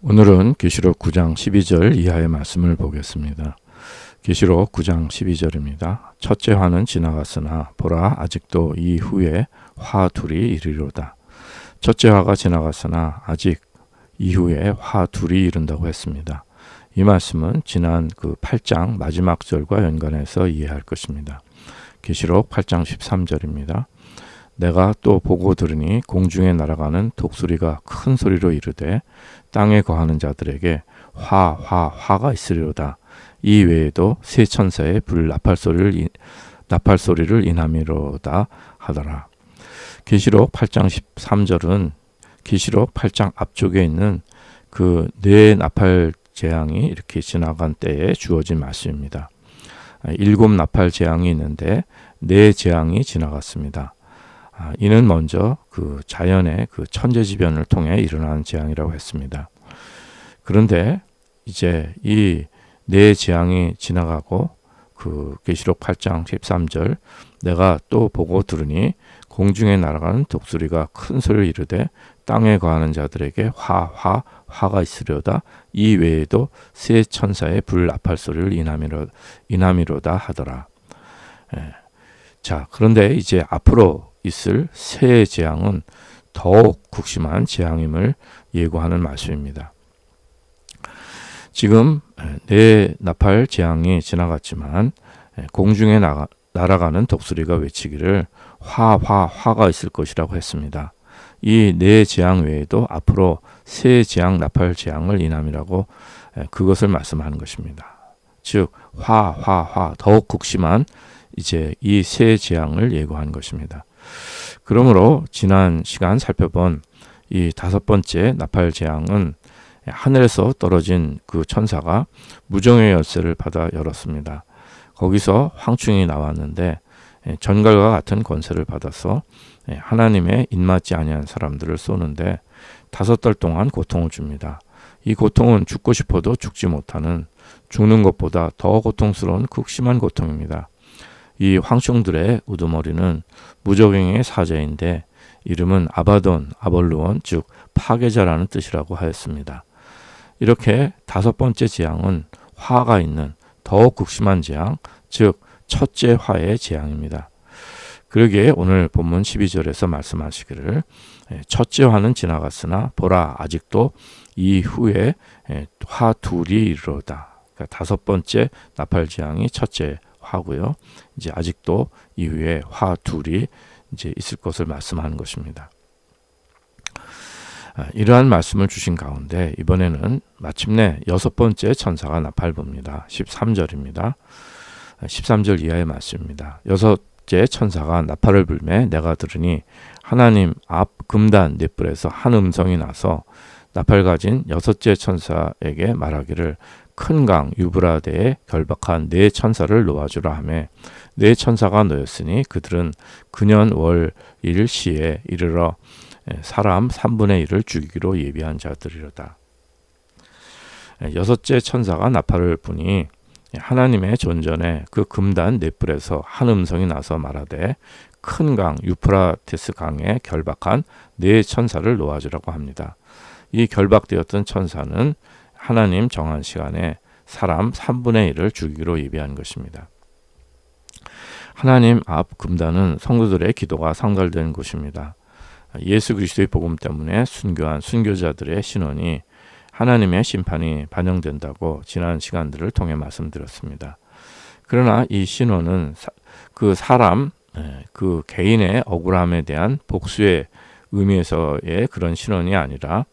오늘은 계시록 9장 12절 이하의 말씀을 보겠습니다. 계시록 9장 12절입니다. 첫째 화는 지나갔으나 보라 아직도 이 후에 화 둘이 이르리로다. 첫째 화가 지나갔으나 아직 이후에 화 둘이 이른다고 했습니다. 이 말씀은 지난 그 8장 마지막 절과 연관해서 이해할 것입니다. 계시록 8장 13절입니다. 내가 또 보고 들으니 공중에 날아가는 독수리가 큰 소리로 이르되 땅에 거하는 자들에게 화가 있으리로다. 이 외에도 세 천사의 불 나팔 소리를 인함이로다 하더라. 계시록 8장 13절은 계시록 8장 앞쪽에 있는 그 네 나팔 재앙이 이렇게 지나간 때에 주어진 말씀입니다. 7 나팔 재앙이 있는데 네 재앙이 지나갔습니다. 이는 먼저 그 자연의 그 천재지변을 통해 일어나는 재앙이라고 했습니다. 그런데 이제 이 네 재앙이 지나가고 그 계시록 8장 13절 내가 또 보고 들으니 공중에 날아가는 독수리가 큰 소리를 이르되 땅에 거하는 자들에게 화가 있으려다. 이 외에도 세 천사의 불 나팔 소리를 인함이로다 하더라. 자, 그런데 이제 앞으로 있을 새 재앙은 더욱 국심한 재앙임을 예고하는 말씀입니다. 지금 네 나팔 재앙이 지나갔지만 공중에 날아가는 독수리가 외치기를 화가 있을 것이라고 했습니다. 이 네 재앙 외에도 앞으로 새 재앙 나팔 재앙을 인함이라고 그것을 말씀하는 것입니다. 즉 더욱 국심한 이제 이 새 재앙을 예고한 것입니다. 그러므로 지난 시간 살펴본 이 5번째 나팔 재앙은 하늘에서 떨어진 그 천사가 무정의 열쇠를 받아 열었습니다. 거기서 황충이 나왔는데 전갈과 같은 권세를 받아서 하나님의 입맞지 아니한 사람들을 쏘는데 5달 동안 고통을 줍니다. 이 고통은 죽고 싶어도 죽지 못하는 죽는 것보다 더 고통스러운 극심한 고통입니다. 이 황충들의 우두머리는 무적행의 사자인데 이름은 아바돈, 아볼루온, 즉 파괴자라는 뜻이라고 하였습니다. 이렇게 5번째 재앙은 화가 있는 더욱 극심한 재앙, 즉 첫째 화의 재앙입니다. 그러기에 오늘 본문 12절에서 말씀하시기를 첫째 화는 지나갔으나 보라 아직도 이후에 화 둘이 이르로다. 그러니까 5번째 나팔 재앙이 첫째 화고요. 이제 아직도 이후에 화 둘이 이제 있을 것을 말씀하는 것입니다. 이러한 말씀을 주신 가운데 이번에는 마침내 6번째 천사가 나팔 붑니다. 13절입니다. 13절 이하의 말씀입니다. 6째 천사가 나팔을 불매 내가 들으니 하나님 앞 금단 넷불에서 한 음성이 나서 나팔 가진 6째 천사에게 말하기를 큰 강 유브라데에 결박한 네 천사를 놓아주라 하매 네 천사가 놓였으니 그들은 그년 월 일 시에 이르러 사람 3분의 1을 죽이기로 예비한 자들이로다. 6째 천사가 나팔을 부니 하나님의 존전에 그 금단 넷불에서 한 음성이 나서 말하되 큰 강 유프라테스 강에 결박한 네 천사를 놓아주라고 합니다. 이 결박되었던 천사는 하나님 정한 시간에 사람 3분의 1을 죽이기로 예비한 것입니다. 하나님 앞 금단은 성도들의 기도가 상달된 곳입니다. 예수 그리스도의 복음 때문에 순교한 순교자들의 신원이 하나님의 심판이 반영된다고 지난 시간들을 통해 말씀드렸습니다. 그러나 이 신원은 그 사람, 그 개인의 억울함에 대한 복수의 의미에서의 그런 신원이 아니라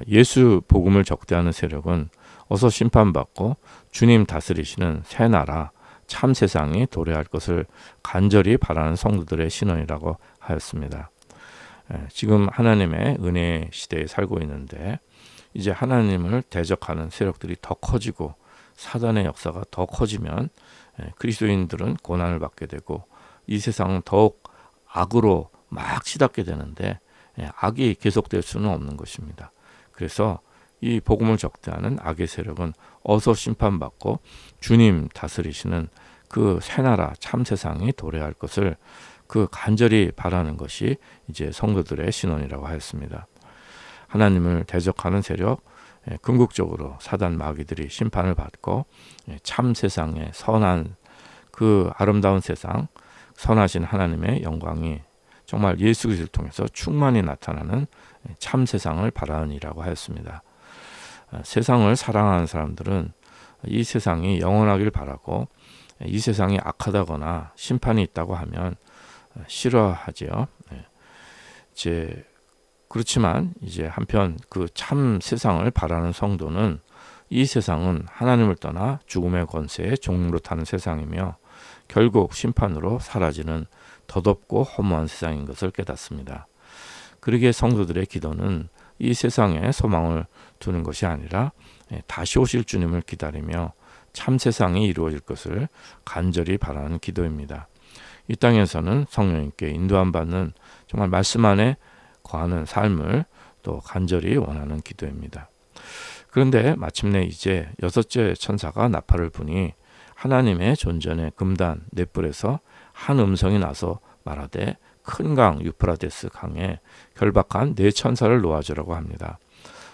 예수 복음을 적대하는 세력은 어서 심판받고 주님 다스리시는 새 나라 참 세상이 도래할 것을 간절히 바라는 성도들의 신원이라고 하였습니다. 지금 하나님의 은혜 시대에 살고 있는데 이제 하나님을 대적하는 세력들이 더 커지고 사단의 역사가 더 커지면 그리스도인들은 고난을 받게 되고 이 세상은 더욱 악으로 막 치닫게 되는데 악이 계속될 수는 없는 것입니다. 그래서 이 복음을 적대하는 악의 세력은 어서 심판받고 주님 다스리시는 그 새나라 참 세상이 도래할 것을 그 간절히 바라는 것이 이제 성도들의 신원이라고 하였습니다. 하나님을 대적하는 세력, 궁극적으로 사단 마귀들이 심판을 받고 참 세상의 선한 그 아름다운 세상, 선하신 하나님의 영광이 정말 예수 그리스도를 통해서 충만히 나타나는 참 세상을 바라느니라고 하였습니다. 세상을 사랑하는 사람들은 이 세상이 영원하길 바라고 이 세상이 악하다거나 심판이 있다고 하면 싫어하지요. 그렇지만 이제 한편 그 참 세상을 바라는 성도는 이 세상은 하나님을 떠나 죽음의 권세에 종노릇하는 세상이며 결국 심판으로 사라지는 덧없고 허무한 세상인 것을 깨닫습니다. 그러기에 성도들의 기도는 이 세상에 소망을 두는 것이 아니라 다시 오실 주님을 기다리며 참 세상이 이루어질 것을 간절히 바라는 기도입니다. 이 땅에서는 성령님께 인도함 받는 정말 말씀 안에 거하는 삶을 또 간절히 원하는 기도입니다. 그런데 마침내 이제 여섯째 천사가 나팔을 부니 하나님의 존전의 금단 넷불에서 한 음성이 나서 말하되 큰 강 유프라데스 강에 결박한 네 천사를 놓아주라고 합니다.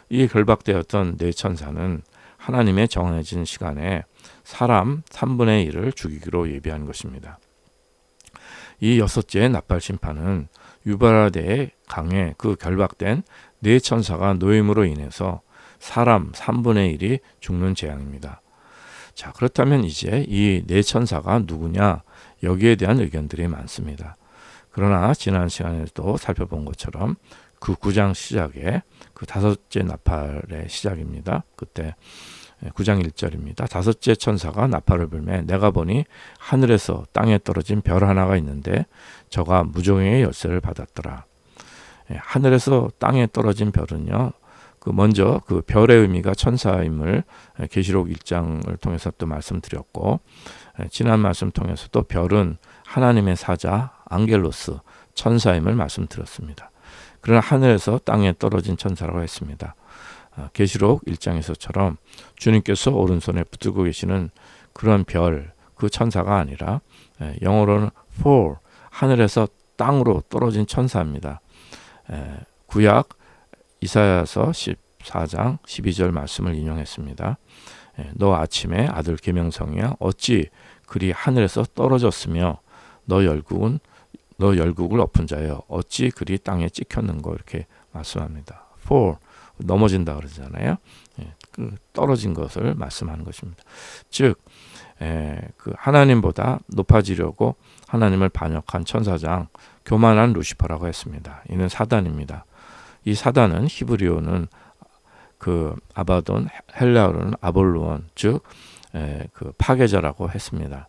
이 결박되었던 네 천사는 하나님의 정해진 시간에 사람 3분의 1을 죽이기로 예비한 것입니다. 이 여섯째 나팔 심판은 유브라데 강에 그 결박된 네 천사가 놓임으로 인해서 사람 3분의 1이 죽는 재앙입니다. 자, 그렇다면 이제 이 네 천사가 누구냐? 여기에 대한 의견들이 많습니다. 그러나 지난 시간에도 살펴본 것처럼 그 9장 시작에 그 다섯째 나팔의 시작입니다. 그때 9장 1절입니다. 다섯째 천사가 나팔을 불매 내가 보니 하늘에서 땅에 떨어진 별 하나가 있는데 저가 무종의 열쇠를 받았더라. 하늘에서 땅에 떨어진 별은요. 먼저 그 별의 의미가 천사임을 계시록 1장을 통해서 또 말씀드렸고 지난 말씀 통해서도 별은 하나님의 사자 앙겔로스 천사임을 말씀드렸습니다. 그러나 하늘에서 땅에 떨어진 천사라고 했습니다. 계시록 1장에서처럼 주님께서 오른손에 붙들고 계시는 그런 별, 그 천사가 아니라 영어로는 fall, 하늘에서 땅으로 떨어진 천사입니다. 구약 이사야서 14장 12절 말씀을 인용했습니다. 너 아침에 아들 계명성이야 어찌 그리 하늘에서 떨어졌으며 너 열국을 엎은 자여 어찌 그리 땅에 찍혔는고 이렇게 말씀합니다. fall 넘어진다 그러잖아요. 그 떨어진 것을 말씀하는 것입니다. 즉 그 하나님보다 높아지려고 하나님을 반역한 천사장 교만한 루시퍼라고 했습니다. 이는 사단입니다. 이 사단은 히브리어는 그 아바돈, 헬라어로는 아볼루온, 즉 그 파괴자라고 했습니다.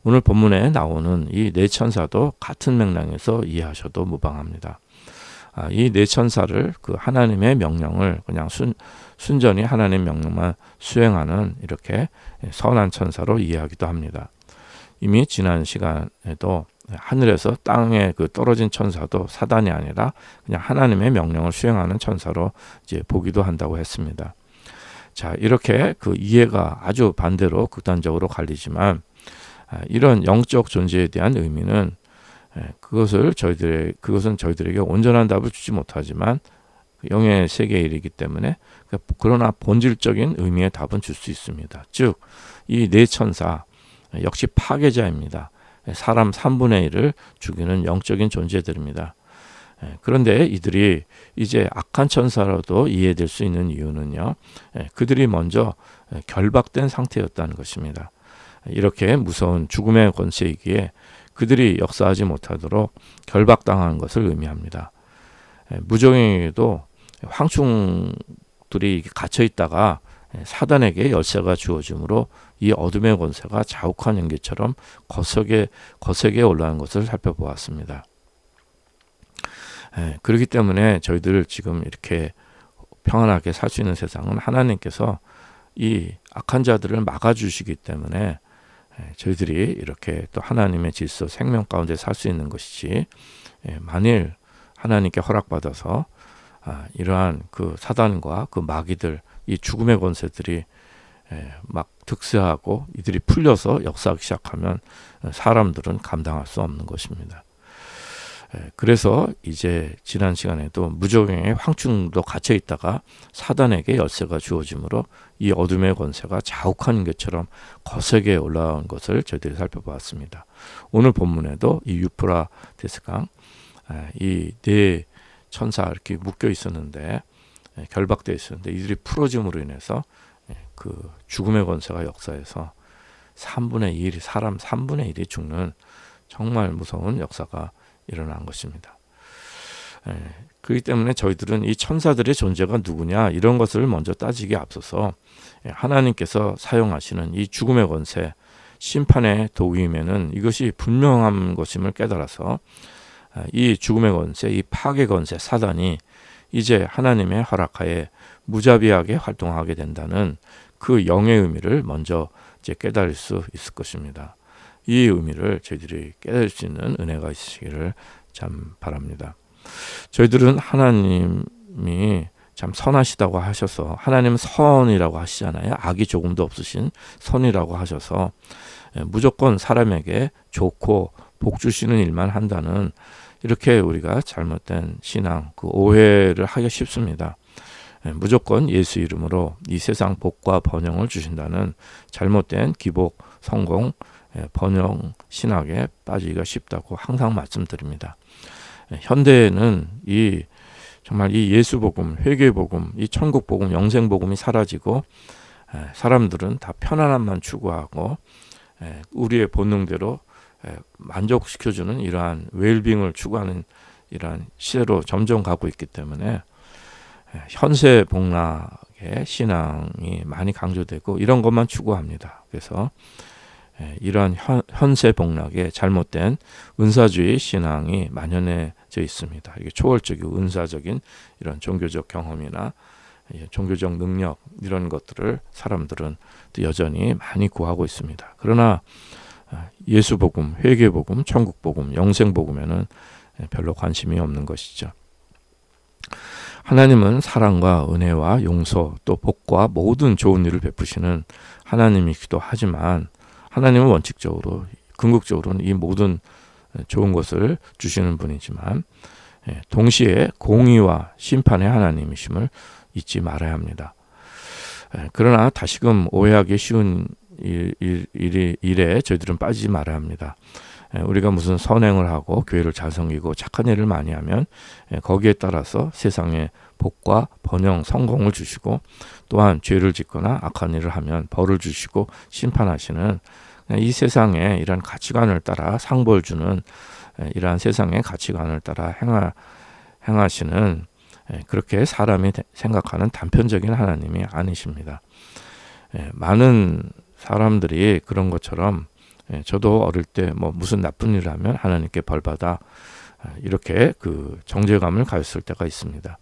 오늘 본문에 나오는 이 네 천사도 같은 맥락에서 이해하셔도 무방합니다. 이 네 천사를 그 하나님의 명령을 그냥 순전히 하나님 명령만 수행하는 이렇게 선한 천사로 이해하기도 합니다. 이미 지난 시간에도 하늘에서 땅에 그 떨어진 천사도 사단이 아니라 그냥 하나님의 명령을 수행하는 천사로 이제 보기도 한다고 했습니다. 자, 이렇게 그 이해가 아주 반대로 극단적으로 갈리지만 이런 영적 존재에 대한 의미는 그것은 저희들에게 온전한 답을 주지 못하지만 영의 세계에 이르기 때문에 그러나 본질적인 의미의 답은 줄 수 있습니다. 즉, 이 네 천사 역시 파괴자입니다. 사람 3분의 1을 죽이는 영적인 존재들입니다. 그런데 이들이 이제 악한 천사로도 이해될 수 있는 이유는요. 그들이 먼저 결박된 상태였다는 것입니다. 이렇게 무서운 죽음의 권세이기에 그들이 역사하지 못하도록 결박당한 것을 의미합니다. 무종에게도 황충들이 갇혀 있다가 사단에게 열쇠가 주어지므로 이 어둠의 권세가 자욱한 연기처럼 거세게 올라가는 것을 살펴보았습니다. 그렇기 때문에 저희들 지금 이렇게 평안하게 살 수 있는 세상은 하나님께서 이 악한 자들을 막아주시기 때문에 저희들이 이렇게 또 하나님의 질서 생명 가운데 살 수 있는 것이지 만일 하나님께 허락받아서 이러한 그 사단과 그 마귀들 이 죽음의 권세들이 막 득세하고 이들이 풀려서 역사하기 시작하면 사람들은 감당할 수 없는 것입니다. 그래서 이제 지난 시간에도 무적행의 황충도 갇혀 있다가 사단에게 열쇠가 주어지므로 이 어둠의 권세가 자욱한 것처럼 거세게 올라온 것을 저희들이 살펴보았습니다. 오늘 본문에도 이 유프라테스강 이 네 천사 이렇게 묶여 있었는데 결박되어 있었는데 이들이 풀어짐으로 인해서 그 죽음의 권세가 역사해서 3분의 1이 사람 3분의 1이 죽는 정말 무서운 역사가 일어난 것입니다. 그렇기 때문에 저희들은 이 천사들의 존재가 누구냐 이런 것을 먼저 따지기에 앞서서 하나님께서 사용하시는 이 죽음의 권세, 심판의 도구임에는 이것이 분명한 것임을 깨달아서 이 죽음의 권세, 이 파괴 권세, 사단이 이제 하나님의 허락하에 무자비하게 활동하게 된다는 그 영의 의미를 먼저 이제 깨달을 수 있을 것입니다. 이 의미를 저희들이 깨달을 수 있는 은혜가 있으시기를 참 바랍니다. 저희들은 하나님이 참 선하시다고 하셔서 하나님은 선이라고 하시잖아요. 악이 조금도 없으신 선이라고 하셔서 무조건 사람에게 좋고 복 주시는 일만 한다는 이렇게 우리가 잘못된 신앙, 그 오해를 하기 쉽습니다. 무조건 예수 이름으로 이 세상 복과 번영을 주신다는 잘못된 기복, 성공, 번영 신학에 빠지기가 쉽다고 항상 말씀드립니다. 현대에는 정말 이 예수 복음, 회개 복음, 이 천국 복음, 영생 복음이 사라지고 사람들은 다 편안함만 추구하고 우리의 본능대로 만족시켜주는 이러한 웰빙을 추구하는 이러한 시대로 점점 가고 있기 때문에 현세 복락의 신앙이 많이 강조되고 이런 것만 추구합니다. 그래서 이러한 현세 복락의 잘못된 은사주의 신앙이 만연해져 있습니다. 이게 초월적이고 은사적인 이런 종교적 경험이나 종교적 능력 이런 것들을 사람들은 또 여전히 많이 구하고 있습니다. 그러나 예수 복음, 회개 복음, 천국 복음, 영생 복음에는 별로 관심이 없는 것이죠. 하나님은 사랑과 은혜와 용서 또 복과 모든 좋은 일을 베푸시는 하나님이기도 하지만 하나님은 원칙적으로 궁극적으로는 이 모든 좋은 것을 주시는 분이지만 동시에 공의와 심판의 하나님이심을 잊지 말아야 합니다. 그러나 다시금 오해하기 쉬운 일에 저희들은 빠지지 말아야 합니다. 우리가 무슨 선행을 하고 교회를 잘 섬기고 착한 일을 많이 하면 거기에 따라서 세상에 복과 번영, 성공을 주시고 또한 죄를 짓거나 악한 일을 하면 벌을 주시고 심판하시는 이 세상의 이러한 가치관을 따라 상벌 주는 이러한 세상의 가치관을 따라 행하시는 그렇게 사람이 생각하는 단편적인 하나님이 아니십니다. 많은 사람들이 그런 것처럼 저도 어릴 때 뭐 무슨 나쁜 일을 하면 하나님께 벌받아 이렇게 그 정죄감을 가졌을 때가 있습니다.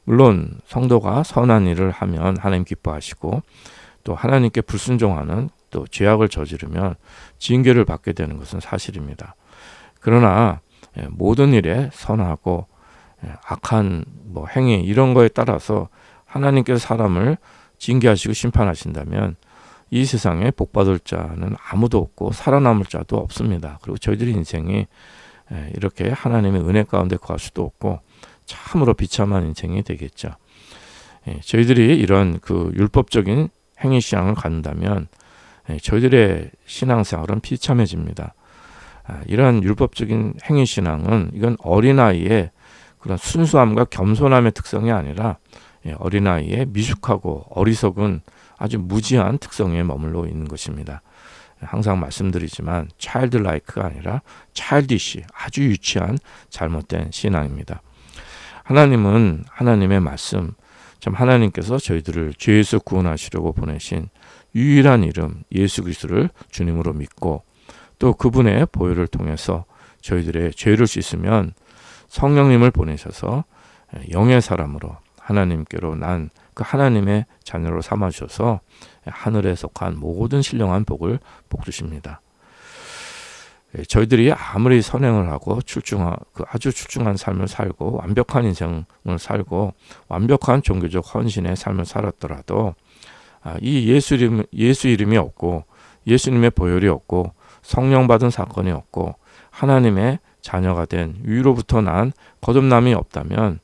물론 성도가 선한 일을 하면 하나님 기뻐하시고 또 하나님께 불순종하는 또 죄악을 저지르면 징계를 받게 되는 것은 사실입니다. 그러나 모든 일에 선하고 악한 뭐 행위 이런 거에 따라서 하나님께서 사람을 징계하시고 심판하신다면 이 세상에 복받을 자는 아무도 없고 살아남을 자도 없습니다. 그리고 저희들의 인생이 이렇게 하나님의 은혜 가운데 거할 수도 없고 참으로 비참한 인생이 되겠죠. 저희들이 이런 그 율법적인 행위 신앙을 갖는다면 저희들의 신앙생활은 비참해집니다. 이러한 율법적인 행위 신앙은 이건 어린아이의 그런 순수함과 겸손함의 특성이 아니라 어린아이의 미숙하고 어리석은 아주 무지한 특성에 머물러 있는 것입니다. 항상 말씀드리지만 childlike가 아니라 childish, 아주 유치한 잘못된 신앙입니다. 하나님은 하나님의 말씀, 참 하나님께서 저희들을 죄에서 구원하시려고 보내신 유일한 이름 예수 그리스도를 주님으로 믿고 또 그분의 보혈을 통해서 저희들의 죄를 씻으면 성령님을 보내셔서 영의 사람으로 하나님께로 난 그 하나님의 자녀로 삼아주셔서 하늘에 속한 모든 신령한 복을 복 주십니다. 저희들이 아무리 선행을 하고 아주 출중한 삶을 살고 완벽한 인생을 살고 완벽한 종교적 헌신의 삶을 살았더라도 이 예수 이름이 없고 예수님의 보혈이 없고 성령 받은 사건이 없고 하나님의 자녀가 된 위로부터 난 거듭남이 없다면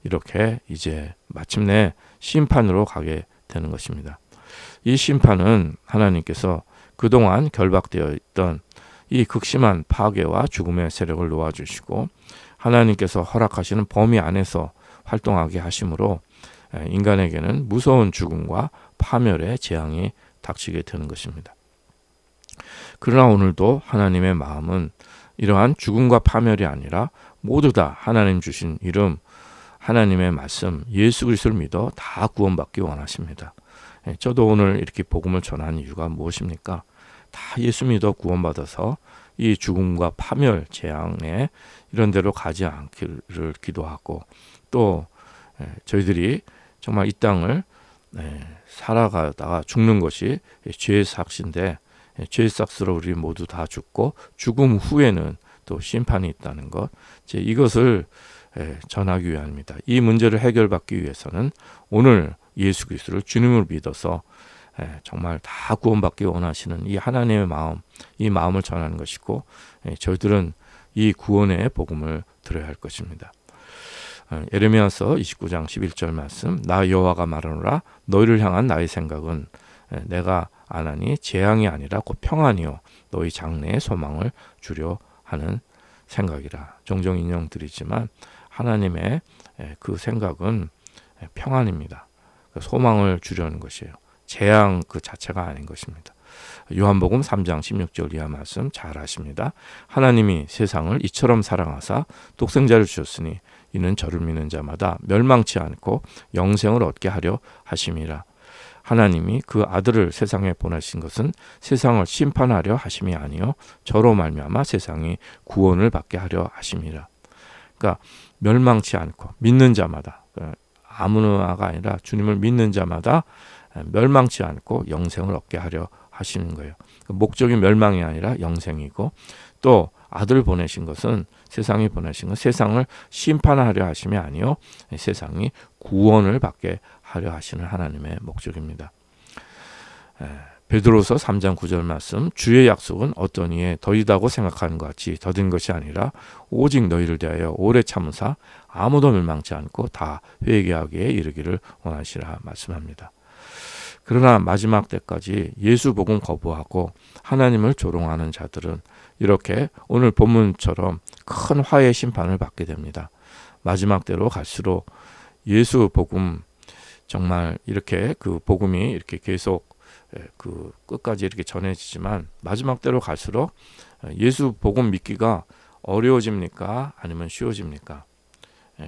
이렇게 이제 마침내 심판으로 가게 되는 것입니다. 이 심판은 하나님께서 그동안 결박되어 있던 이 극심한 파괴와 죽음의 세력을 놓아주시고 하나님께서 허락하시는 범위 안에서 활동하게 하심으로 인간에게는 무서운 죽음과 파멸의 재앙이 닥치게 되는 것입니다. 그러나 오늘도 하나님의 마음은 이러한 죽음과 파멸이 아니라 모두 다 하나님 주신 이름, 하나님의 말씀, 예수 그리스도를 믿어 다 구원받기 원하십니다. 저도 오늘 이렇게 복음을 전하는 이유가 무엇입니까? 다 예수 믿어 구원받아서 이 죽음과 파멸, 재앙에 이런 데로 가지 않기를 기도하고 또 저희들이 정말 이 땅을 살아가다가 죽는 것이 죄의 삭신데 죄의 삭스로 우리 모두 다 죽고 죽음 후에는 또 심판이 있다는 것, 이것을 전하기 위함입니다. 이 문제를 해결받기 위해서는 오늘 예수 그리스도를 주님으로 믿어서 정말 다 구원받기 원하시는 이 하나님의 마음, 이 마음을 전하는 것이고 저희들은 이 구원의 복음을 들어야 할 것입니다. 예레미야서 29장 11절 말씀, 나 여호와가 말하노라 너희를 향한 나의 생각은 내가 안하니 재앙이 아니라 곧 평안이요 너희 장래의 소망을 주려 하는 생각이라. 종종 인용드리지만 하나님의 그 생각은 평안입니다. 소망을 주려는 것이에요. 재앙 그 자체가 아닌 것입니다. 요한복음 3장 16절 이하 말씀 잘 아십니다. 하나님이 세상을 이처럼 사랑하사 독생자를 주셨으니 이는 저를 믿는 자마다 멸망치 않고 영생을 얻게 하려 하심이라. 하나님이 그 아들을 세상에 보내신 것은 세상을 심판하려 하심이 아니요 저로 말미암아 세상이 구원을 받게 하려 하심이라. 그러니까 멸망치 않고 믿는 자마다, 아무나가 아니라 주님을 믿는 자마다 멸망치 않고 영생을 얻게 하려 하시는 거예요. 목적이 멸망이 아니라 영생이고 또 아들 보내신 것은 세상에 보내신 것 세상을 심판하려 하심이 아니요 세상이 구원을 받게 하려 하시는 하나님의 목적입니다. 베드로서 3장 9절 말씀, 주의 약속은 어떤 이에 더디다고 생각하는 것 같이 더딘 것이 아니라 오직 너희를 대하여 오래 참으사 아무도 멸망치 않고 다 회개하기에 이르기를 원하시라 말씀합니다. 그러나 마지막 때까지 예수 복음 거부하고 하나님을 조롱하는 자들은 이렇게 오늘 본문처럼 큰 화의 심판을 받게 됩니다. 마지막 때로 갈수록 예수 복음 정말 이렇게 그 복음이 이렇게 계속 그 끝까지 이렇게 전해지지만 마지막 때로 갈수록 예수 복음 믿기가 어려워집니까? 아니면 쉬워집니까?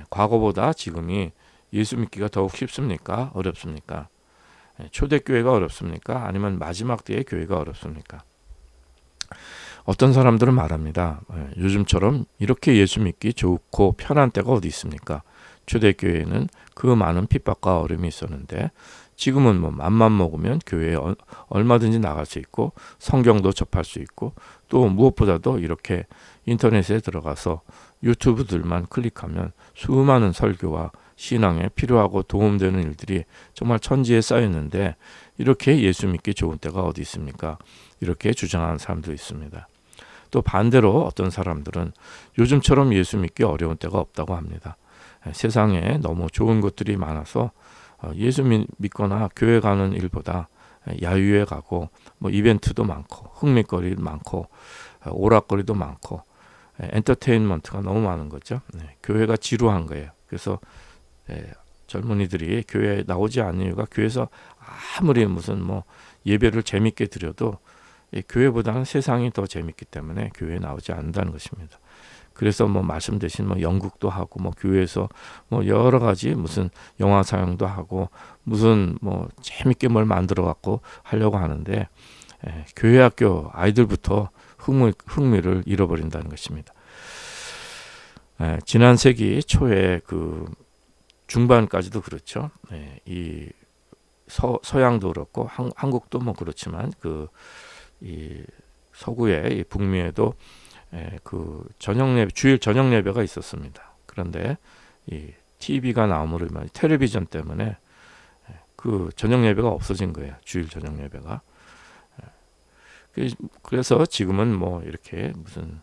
과거보다 지금이 예수 믿기가 더욱 쉽습니까? 어렵습니까? 초대교회가 어렵습니까? 아니면 마지막 때의 교회가 어렵습니까? 어떤 사람들은 말합니다. 요즘처럼 이렇게 예수 믿기 좋고 편한 때가 어디 있습니까? 초대교회에는 그 많은 핍박과 어려움이 있었는데 지금은 뭐 맘만 먹으면 교회에 얼마든지 나갈 수 있고 성경도 접할 수 있고 또 무엇보다도 이렇게 인터넷에 들어가서 유튜브들만 클릭하면 수많은 설교와 신앙에 필요하고 도움되는 일들이 정말 천지에 쌓였는데 이렇게 예수 믿기 좋은 때가 어디 있습니까? 이렇게 주장하는 사람도 있습니다. 또 반대로 어떤 사람들은 요즘처럼 예수 믿기 어려운 때가 없다고 합니다. 세상에 너무 좋은 것들이 많아서 예수 믿거나 교회 가는 일보다 야유회 가고 뭐 이벤트도 많고 흥미거리도 많고 오락거리도 많고 엔터테인먼트가 너무 많은 거죠. 교회가 지루한 거예요. 그래서 젊은이들이 교회에 나오지 않는 이유가 교회에서 아무리 무슨 뭐 예배를 재밌게 드려도 교회보다는 세상이 더 재밌기 때문에 교회에 나오지 않는다는 것입니다. 그래서 뭐 말씀 대신 뭐 연극도 하고 뭐 교회에서 뭐 여러 가지 무슨 영화 상영도 하고 무슨 뭐 재밌게 뭘 만들어 갖고 하려고 하는데 교회 학교 아이들부터 흥미를 잃어버린다는 것입니다. 지난 세기 초에 그 중반까지도 그렇죠. 이 서양도 그렇고 한국도 뭐 그렇지만 그 이 서구의 이 북미에도 그 주일 저녁 예배가 있었습니다. 그런데 이 TV가 나옴으로 인한 텔레비전 때문에 그 저녁 예배가 없어진 거예요. 주일 저녁 예배가. 그래서 지금은 뭐 이렇게 무슨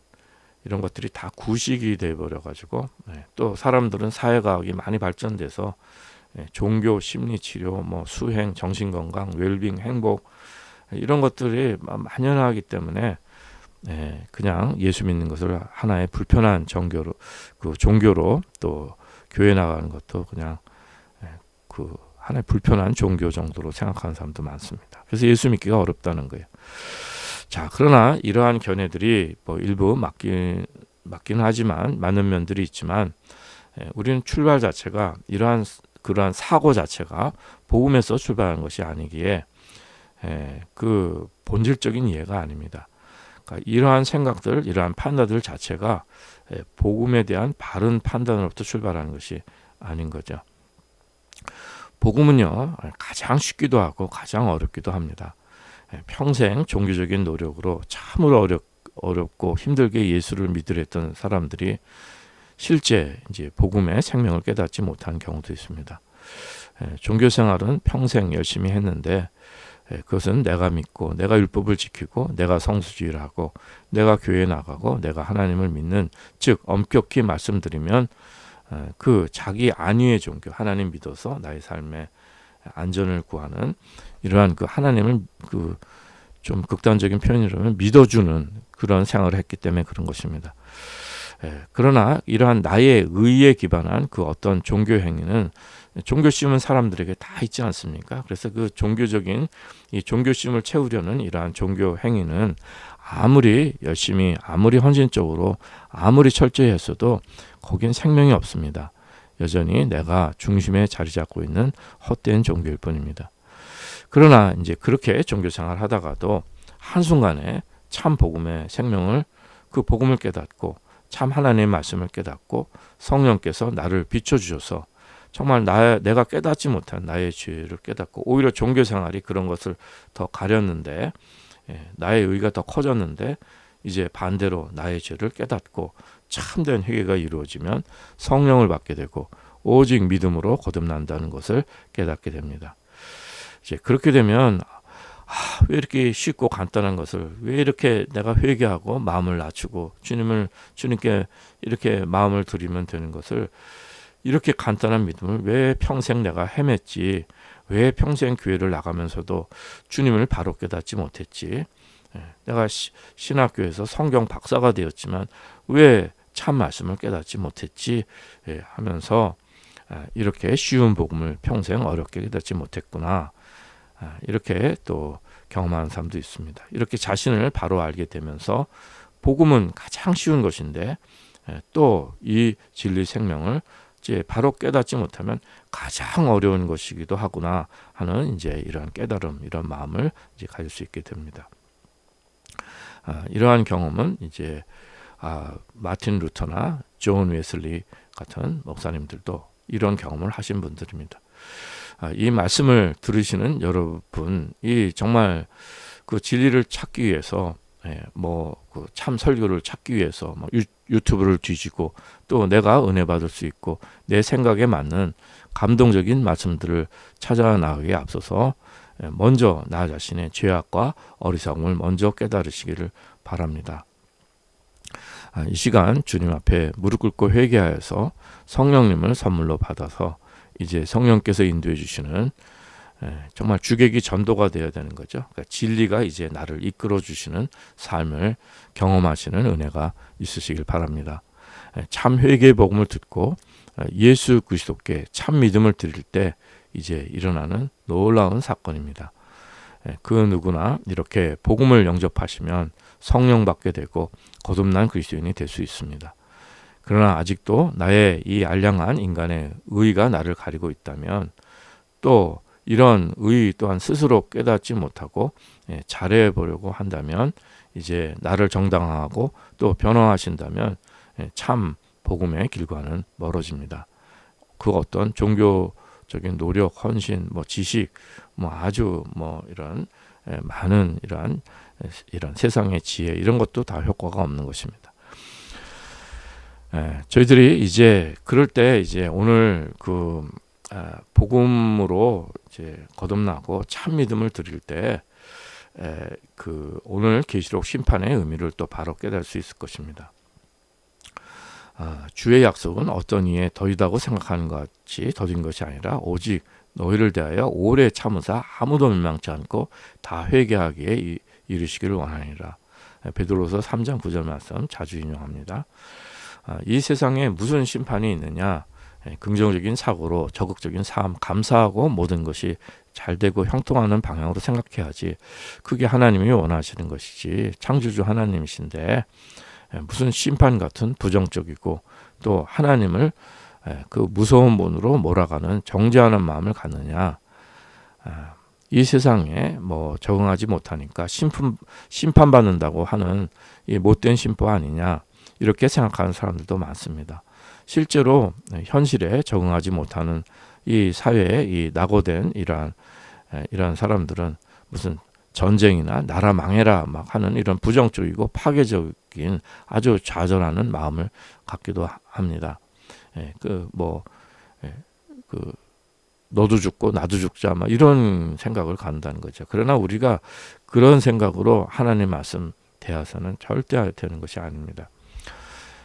이런 것들이 다 구식이 돼버려 가지고 또 사람들은 사회과학이 많이 발전돼서 종교, 심리치료, 뭐 수행, 정신건강, 웰빙, 행복 이런 것들이 만연하기 때문에 그냥 예수 믿는 것을 하나의 불편한 종교로 또 교회 나가는 것도 그냥 그 하나의 불편한 종교 정도로 생각하는 사람도 많습니다. 그래서 예수 믿기가 어렵다는 거예요. 자, 그러나 이러한 견해들이 뭐 일부 맞긴 하지만 맞는 면들이 있지만 우리는 출발 자체가 그러한 사고 자체가 복음에서 출발한 것이 아니기에 그 본질적인 이해가 아닙니다. 그러니까 이러한 생각들, 이러한 판단들 자체가 복음에 대한 바른 판단으로부터 출발하는 것이 아닌 거죠. 복음은요, 가장 쉽기도 하고 가장 어렵기도 합니다. 평생 종교적인 노력으로 참으로 어렵고 힘들게 예수를 믿으려 했던 사람들이 실제 이제 복음의 생명을 깨닫지 못한 경우도 있습니다. 종교 생활은 평생 열심히 했는데 그것은 내가 믿고 내가 율법을 지키고 내가 성수주의를 하고 내가 교회에 나가고 내가 하나님을 믿는, 즉 엄격히 말씀드리면 그 자기 안위의 종교, 하나님 믿어서 나의 삶의 안전을 구하는 이러한 그 하나님을 그 좀 극단적인 표현이라면 믿어주는 그런 생활을 했기 때문에 그런 것입니다. 그러나 이러한 나의 의에 기반한 그 어떤 종교 행위는 종교심은 사람들에게 다 있지 않습니까? 그래서 그 종교적인 이 종교심을 채우려는 이러한 종교 행위는 아무리 열심히, 아무리 헌신적으로, 아무리 철저히 했어도 거긴 생명이 없습니다. 여전히 내가 중심에 자리 잡고 있는 헛된 종교일 뿐입니다. 그러나 이제 그렇게 종교 생활을 하다가도 한순간에 참 복음의 생명을, 그 복음을 깨닫고 참 하나님의 말씀을 깨닫고 성령께서 나를 비춰주셔서 정말 내가 깨닫지 못한 나의 죄를 깨닫고 오히려 종교 생활이 그런 것을 더 가렸는데 나의 의가 더 커졌는데 이제 반대로 나의 죄를 깨닫고 참된 회개가 이루어지면 성령을 받게 되고 오직 믿음으로 거듭난다는 것을 깨닫게 됩니다. 이제 그렇게 되면 왜 이렇게 쉽고 간단한 것을, 왜 이렇게 내가 회개하고 마음을 낮추고 주님께 이렇게 마음을 드리면 되는 것을, 이렇게 간단한 믿음을 왜 평생 내가 헤맸지, 왜 평생 교회를 나가면서도 주님을 바로 깨닫지 못했지, 내가 신학교에서 성경 박사가 되었지만 왜 참 말씀을 깨닫지 못했지 하면서 이렇게 쉬운 복음을 평생 어렵게 깨닫지 못했구나, 이렇게 또 경험하는 사람도 있습니다. 이렇게 자신을 바로 알게 되면서 복음은 가장 쉬운 것인데 또 이 진리 생명을 이제 바로 깨닫지 못하면 가장 어려운 것이기도 하구나 하는 이제 이러한 깨달음, 이런 마음을 이제 가질 수 있게 됩니다. 이러한 경험은 이제 마틴 루터나 존 웨슬리 같은 목사님들도 이런 경험을 하신 분들입니다. 이 말씀을 들으시는 여러분이 정말 그 진리를 찾기 위해서 그 참 설교를 찾기 위해서 유튜브를 뒤지고 또 내가 은혜 받을 수 있고 내 생각에 맞는 감동적인 말씀들을 찾아 나가기에 앞서서 먼저 나 자신의 죄악과 어리석음을 먼저 깨달으시기를 바랍니다. 이 시간 주님 앞에 무릎 꿇고 회개하여서 성령님을 선물로 받아서 이제 성령께서 인도해 주시는 정말 주객이 전도가 되어야 되는 거죠. 그러니까 진리가 이제 나를 이끌어 주시는 삶을 경험하시는 은혜가 있으시길 바랍니다. 참 회개의 복음을 듣고 예수 그리스도께 참 믿음을 드릴 때 이제 일어나는 놀라운 사건입니다. 그 누구나 이렇게 복음을 영접하시면 성령 받게 되고 거듭난 그리스도인이 될 수 있습니다. 그러나 아직도 나의 이 알량한 인간의 의가 나를 가리고 있다면, 또 이런 의 또한 스스로 깨닫지 못하고 잘해보려고 한다면, 이제 나를 정당화하고 또 변화하신다면 참 복음의 길과는 멀어집니다. 그 어떤 종교적인 노력, 헌신, 지식, 아주 이런 많은 이런 세상의 지혜, 이런 것도 다 효과가 없는 것입니다. 저희들이 이제 그럴 때 이제 오늘 그 복음으로 이제 거듭나고 참 믿음을 드릴 때 그 오늘 계시록 심판의 의미를 또 바로 깨달을 수 있을 것입니다. 주의 약속은 어떤 이에 더디다고 생각하는 것 같이 더딘 것이 아니라 오직 너희를 대하여 오래 참으사 아무도 멸망치 않고 다 회개하기에 이르시기를 원하니라. 베드로서 3장 9절 말씀 자주 인용합니다. 이 세상에 무슨 심판이 있느냐? 긍정적인 사고로 적극적인 삶, 감사하고 모든 것이 잘 되고 형통하는 방향으로 생각해야지. 그게 하나님이 원하시는 것이지. 창조주 하나님이신데 무슨 심판 같은 부정적이고 또 하나님을 그 무서운 문으로 몰아가는 정죄하는 마음을 갖느냐. 이 세상에 뭐 적응하지 못하니까 심판받는다고 하는 이 못된 심보 아니냐, 이렇게 생각하는 사람들도 많습니다. 실제로 현실에 적응하지 못하는 이 사회에 이 낙오된 이러한 사람들은 무슨 전쟁이나 나라 망해라 막 하는 이런 부정적이고 파괴적인 아주 좌절하는 마음을 갖기도 합니다. 너도 죽고 나도 죽자 막 이런 생각을 갖는다는 거죠. 그러나 우리가 그런 생각으로 하나님 말씀 대해서는 절대 되는 것이 아닙니다.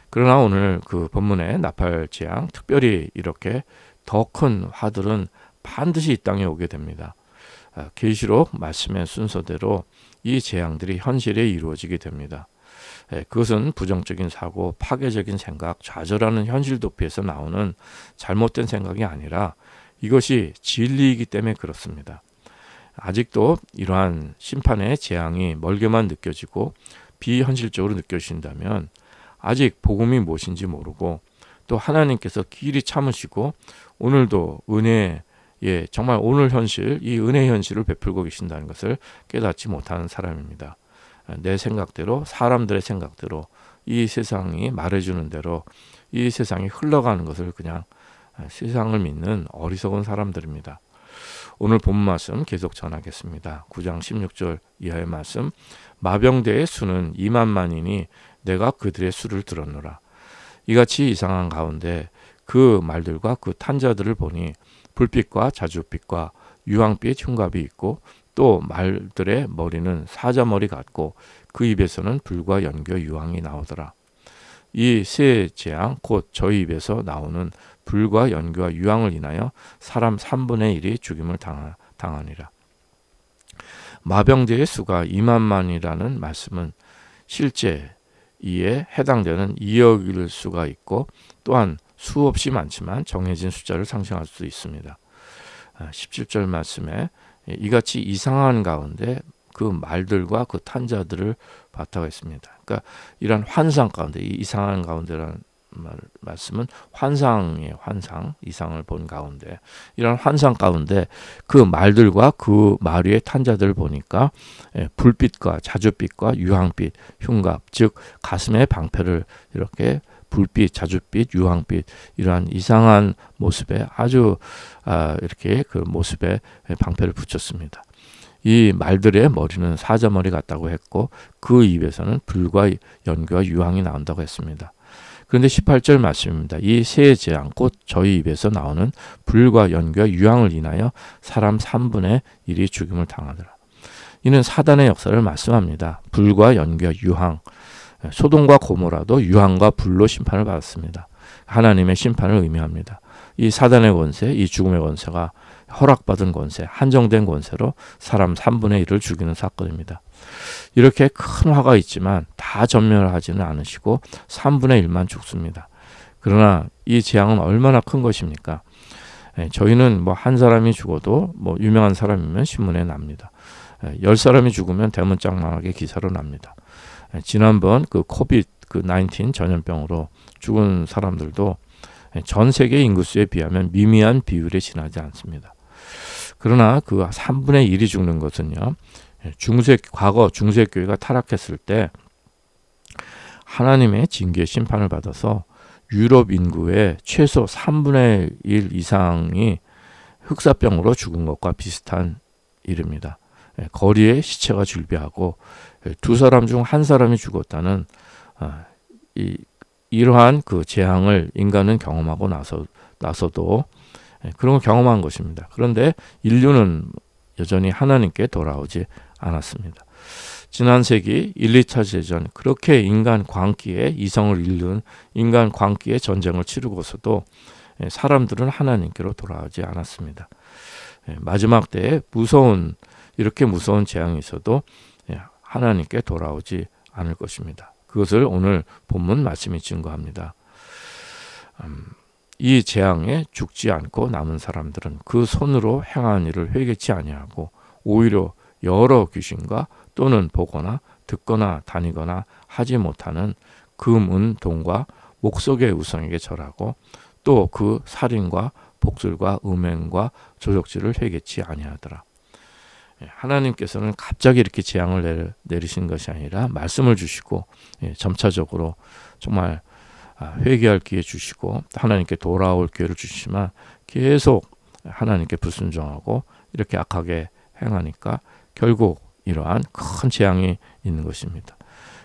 그러나 오늘 그 본문의 나팔재앙, 특별히 이렇게 더 큰 화들은 반드시 이 땅에 오게 됩니다. 계시록 말씀의 순서대로 이 재앙들이 현실에 이루어지게 됩니다. 그것은 부정적인 사고, 파괴적인 생각, 좌절하는 현실 도피에서 나오는 잘못된 생각이 아니라 이것이 진리이기 때문에 그렇습니다. 아직도 이러한 심판의 재앙이 멀게만 느껴지고 비현실적으로 느껴진다면 아직 복음이 무엇인지 모르고 또 하나님께서 길이 참으시고 오늘도 정말 오늘 현실, 이 은혜 현실을 베풀고 계신다는 것을 깨닫지 못하는 사람입니다. 내 생각대로, 사람들의 생각대로, 이 세상이 말해주는 대로 이 세상이 흘러가는 것을 그냥 세상을 믿는 어리석은 사람들입니다. 오늘 본문 말씀 계속 전하겠습니다. 9장 16절 이하의 말씀. 마병대의 수는 2만만이니 내가 그들의 수를 들었노라. 이같이 이상한 가운데 그 말들과 그 탄자들을 보니 불빛과 자줏빛과 유황빛 흉갑이 있고 또 말들의 머리는 사자머리 같고 그 입에서는 불과 연기와 유황이 나오더라. 이 세 재앙 곧 저희 입에서 나오는 불과 연기와 유황을 인하여 사람 3분의 1이 죽임을 당하니라. 마병대의 수가 2만만이라는 말씀은 실제 이에 해당되는 2억일 수가 있고 또한 수없이 많지만 정해진 숫자를 상징할 수 있습니다. 17절 말씀에 이같이 이상한 가운데 그 말들과 그 탄자들을 봤다고 했습니다. 그러니까 이런 환상 가운데, 이 이상한 가운데라는 말씀은 환상의 환상, 이상을 본 가운데, 이런 환상 가운데 그 말들과 그 말 위의 탄자들을 보니까 불빛과 자줏빛과 유황빛, 흉갑, 즉 가슴의 방패를 이렇게 불빛, 자줏빛, 유황빛 이러한 이상한 모습에 아주 이렇게 그 모습에 방패를 붙였습니다. 이 말들의 머리는 사자머리 같다고 했고 그 입에서는 불과 연기와 유황이 나온다고 했습니다. 그런데 18절 말씀입니다. 이 세 재앙 곧 저희 입에서 나오는 불과 연기와 유황을 인하여 사람 3분의 1이 죽임을 당하더라. 이는 사단의 역사를 말씀합니다. 불과 연기와 유황, 소돔과 고모라도 유황과 불로 심판을 받았습니다. 하나님의 심판을 의미합니다. 이 사단의 권세, 이 죽음의 권세가 허락받은 권세, 한정된 권세로 사람 3분의 1을 죽이는 사건입니다. 이렇게 큰 화가 있지만 다 전멸하지는 않으시고 3분의 1만 죽습니다. 그러나 이 재앙은 얼마나 큰 것입니까? 저희는 뭐 한 사람이 죽어도 뭐 유명한 사람이면 신문에 납니다. 10사람이 죽으면 대문짝만하게 기사로 납니다. 지난번 그 코비드 19 전염병으로 죽은 사람들도 전 세계 인구수에 비하면 미미한 비율에 지나지 않습니다. 그러나 그 3분의 1이 죽는 것은요, 과거 중세교회가 타락했을 때 하나님의 징계 심판을 받아서 유럽 인구의 최소 3분의 1 이상이 흑사병으로 죽은 것과 비슷한 일입니다. 거리에 시체가 줄비하고 두 사람 중 한 사람이 죽었다는 이러한 그 재앙을 인간은 경험하고 나서도 그런 걸 경험한 것입니다. 그런데 인류는 여전히 하나님께 돌아오지 않았습니다. 지난 세기 1, 2차 대전 그렇게 인간 광기에 이성을 잃는 인간 광기에 전쟁을 치르고서도 사람들은 하나님께로 돌아오지 않았습니다. 마지막 때에 이렇게 무서운 재앙이 있어도 하나님께 돌아오지 않을 것입니다. 그것을 오늘 본문 말씀이 증거합니다. 이 재앙에 죽지 않고 남은 사람들은 그 손으로 행한 일을 회개치 아니하고 오히려 여러 귀신과 또는 보거나 듣거나 다니거나 하지 못하는 금, 은, 동과 목석의 우상에게 절하고 또 그 살인과 복술과 음행과 조적질을 회개치 아니하더라. 하나님께서는 갑자기 이렇게 재앙을 내리신 것이 아니라 말씀을 주시고 점차적으로 정말 회개할 기회 주시고 하나님께 돌아올 기회를 주시지만 계속 하나님께 불순종하고 이렇게 악하게 행하니까 결국 이러한 큰 재앙이 있는 것입니다.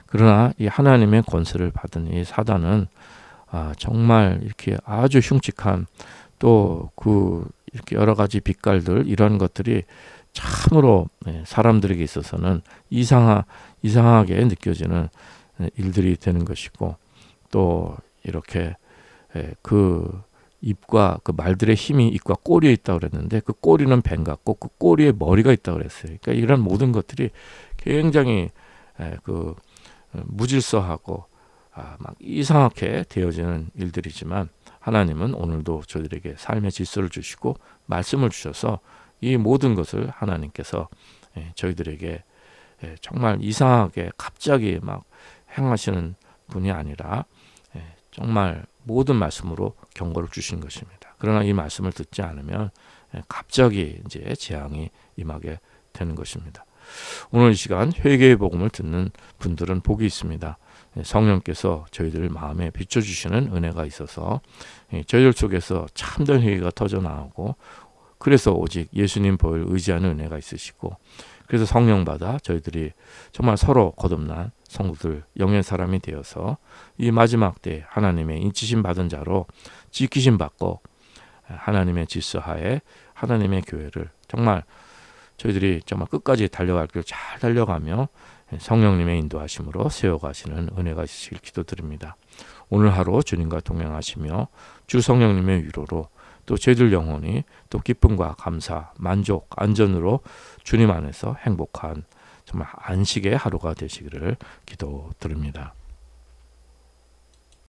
그러나 이 하나님의 권세를 받은 이 사단은 정말 이렇게 아주 흉측한 또 이렇게 여러 가지 빛깔들 이런 것들이 참으로 사람들에게 있어서는 이상하게 느껴지는 일들이 되는 것이고 또 이렇게 그 입과 그 말들의 힘이 입과 꼬리에 있다고 그랬는데 그 꼬리는 뱀 같고 그 꼬리에 머리가 있다고 그랬어요. 그러니까 이런 모든 것들이 굉장히 무질서하고 막 이상하게 되어지는 일들이지만 하나님은 오늘도 저희들에게 삶의 질서를 주시고 말씀을 주셔서 이 모든 것을 하나님께서 저희들에게 정말 이상하게 갑자기 막 행하시는 분이 아니라 정말 모든 말씀으로 경고를 주신 것입니다. 그러나 이 말씀을 듣지 않으면 갑자기 이제 재앙이 임하게 되는 것입니다. 오늘 이 시간 회개의 복음을 듣는 분들은 복이 있습니다. 성령께서 저희들 마음에 비춰주시는 은혜가 있어서 저희들 속에서 참된 회개가 터져나오고 그래서 오직 예수님 보혈 의지하는 은혜가 있으시고 그래서 성령 받아 저희들이 정말 서로 거듭난 성도들 영의 사람이 되어서 이 마지막 때 하나님의 인치심 받은 자로 지키심 받고 하나님의 질서하에 하나님의 교회를 정말 저희들이 정말 끝까지 달려갈 길 잘 달려가며 성령님의 인도하심으로 세워가시는 은혜가 있으시길 기도드립니다. 오늘 하루 주님과 동행하시며 주 성령님의 위로로 또 저희들 영혼이 또 기쁨과 감사, 만족, 안전으로 주님 안에서 행복한 정말 안식의 하루가 되시기를 기도드립니다.